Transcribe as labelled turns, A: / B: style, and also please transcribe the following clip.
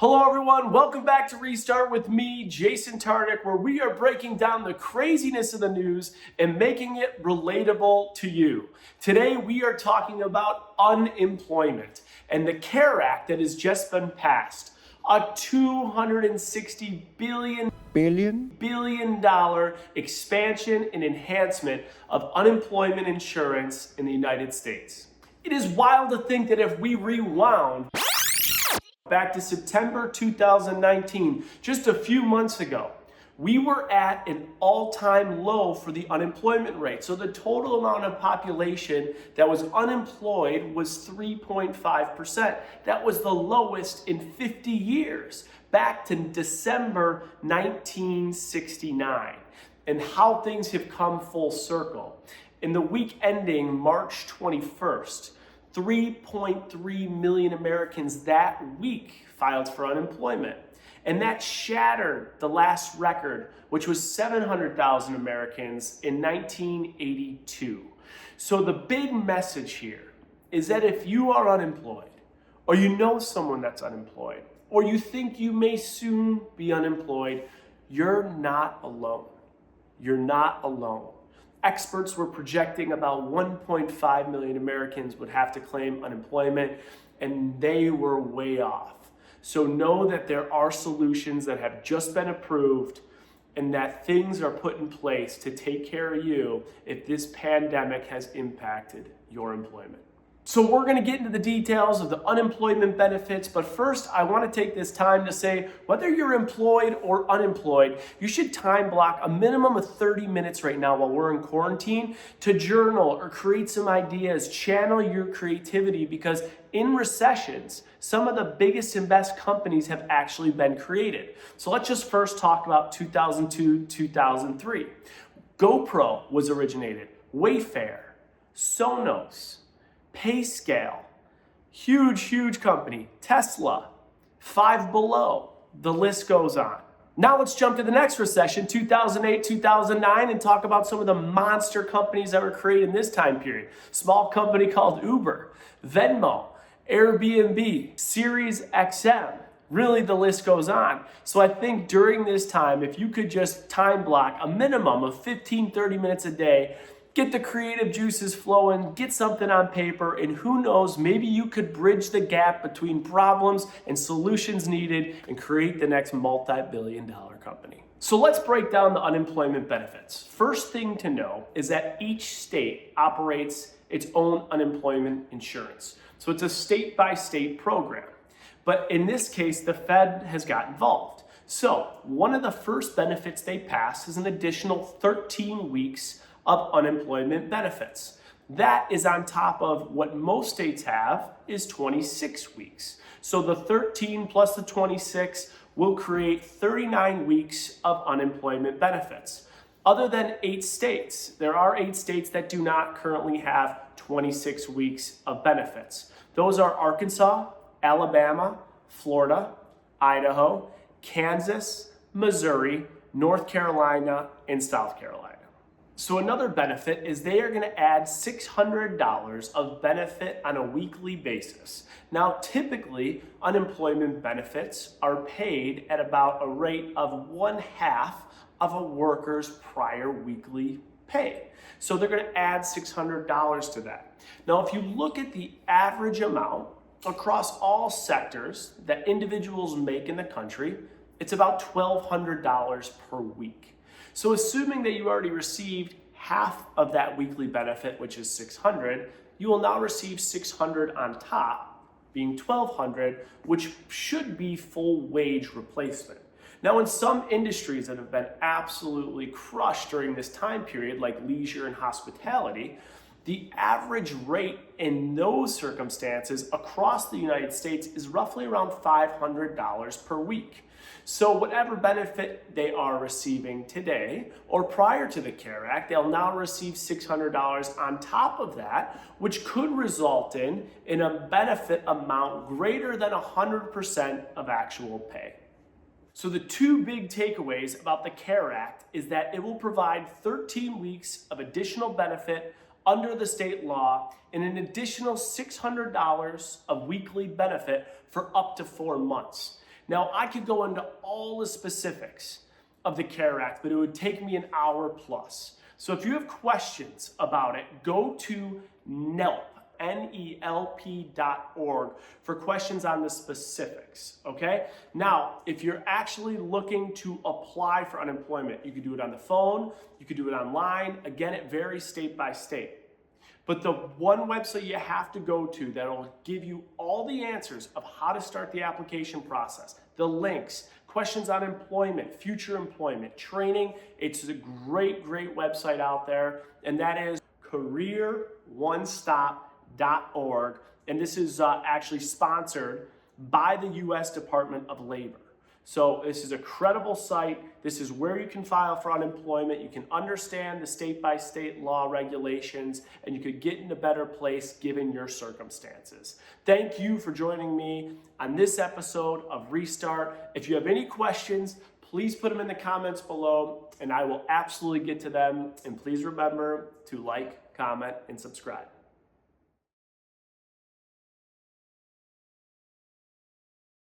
A: Hello everyone, welcome back to Restart with me, Jason Tartick, where we are breaking down the craziness of the news and making it relatable to you. Today we are talking about unemployment and the CARE Act that has just been passed. A $260 billion expansion and enhancement of unemployment insurance in the United States. It is wild to think that if we rewound back to September 2019, just a few months ago, we were at an all-time low for the unemployment rate. So the total amount of population that was unemployed was 3.5%. That was the lowest in 50 years, back to December 1969. And how things have come full circle. In the week ending March 21st, 3.3 million Americans that week filed for unemployment. And that shattered the last record, which was 700,000 Americans in 1982. So the big message here is that if you are unemployed, or you know someone that's unemployed, or you think you may soon be unemployed, you're not alone. You're not alone. Experts were projecting about 1.5 million Americans would have to claim unemployment, and they were way off. So know that there are solutions that have just been approved and that things are put in place to take care of you if this pandemic has impacted your employment. So we're going to get into the details of the unemployment benefits, but first I want to take this time to say whether you're employed or unemployed, you should time block a minimum of 30 minutes right now while we're in quarantine to journal or create some ideas, channel your creativity, because in recessions, some of the biggest and best companies have actually been created. So let's just first talk about 2002, 2003. GoPro was originated, Wayfair, Sonos, PayScale, huge company, Tesla, Five Below, the list goes on. Now let's jump to the next recession, 2008, 2009, and talk about some of the monster companies that were created in this time period. Small company called Uber, Venmo, Airbnb, Sirius XM. Really, the list goes on. So I think during this time, if you could just time block a minimum of 15, 30 minutes a day, get the creative juices flowing, get something on paper, and who knows, maybe you could bridge the gap between problems and solutions needed and create the next multi-billion-dollar company. So let's break down the unemployment benefits. First thing to know is that each state operates its own unemployment insurance. So it's a state-by-state program. But in this case, the Fed has got involved. So one of the first benefits they passed is an additional 13 weeks of unemployment benefits. That is on top of what most states have is 26 weeks. So the 13 plus the 26 will create 39 weeks of unemployment benefits. Other than 8 states, there are 8 states that do not currently have 26 weeks of benefits. Those are Arkansas, Alabama, Florida, Idaho, Kansas, Missouri, North Carolina, and South Carolina. So another benefit is they are going to add $600 of benefit on a weekly basis. Now, typically, unemployment benefits are paid at about a rate of 1/2 of a worker's prior weekly pay. So they're going to add $600 to that. Now, if you look at the average amount across all sectors that individuals make in the country, it's about $1,200 per week. So assuming that you already received half of that weekly benefit, which is $600, you will now receive $600 on top, being $1,200, which should be full wage replacement. Now, in some industries that have been absolutely crushed during this time period, like leisure and hospitality, the average rate in those circumstances across the United States is roughly around $500 per week. So whatever benefit they are receiving today or prior to the CARE Act, they'll now receive $600 on top of that, which could result in a benefit amount greater than 100% of actual pay. So the two big takeaways about the CARE Act is that it will provide 13 weeks of additional benefit under the state law and an additional $600 of weekly benefit for up to 4 months. Now, I could go into all the specifics of the CARE Act, but it would take me an hour plus. So if you have questions about it, go to NELP.org for questions on the specifics, okay? Now, if you're actually looking to apply for unemployment, you could do it on the phone, you could do it online. Again, it varies state by state. But the one website you have to go to that'll give you all the answers of how to start the application process, the links, questions on employment, future employment, training, it's a great, great website out there, and that is careeronestop.org. And this is actually sponsored by the U.S. Department of Labor. So this is a credible site. This is where you can file for unemployment. You can understand the state-by-state law regulations, and you could get in a better place given your circumstances. Thank you for joining me on this episode of Restart. If you have any questions, please put them in the comments below, and I will absolutely get to them. And please remember to like, comment, and subscribe.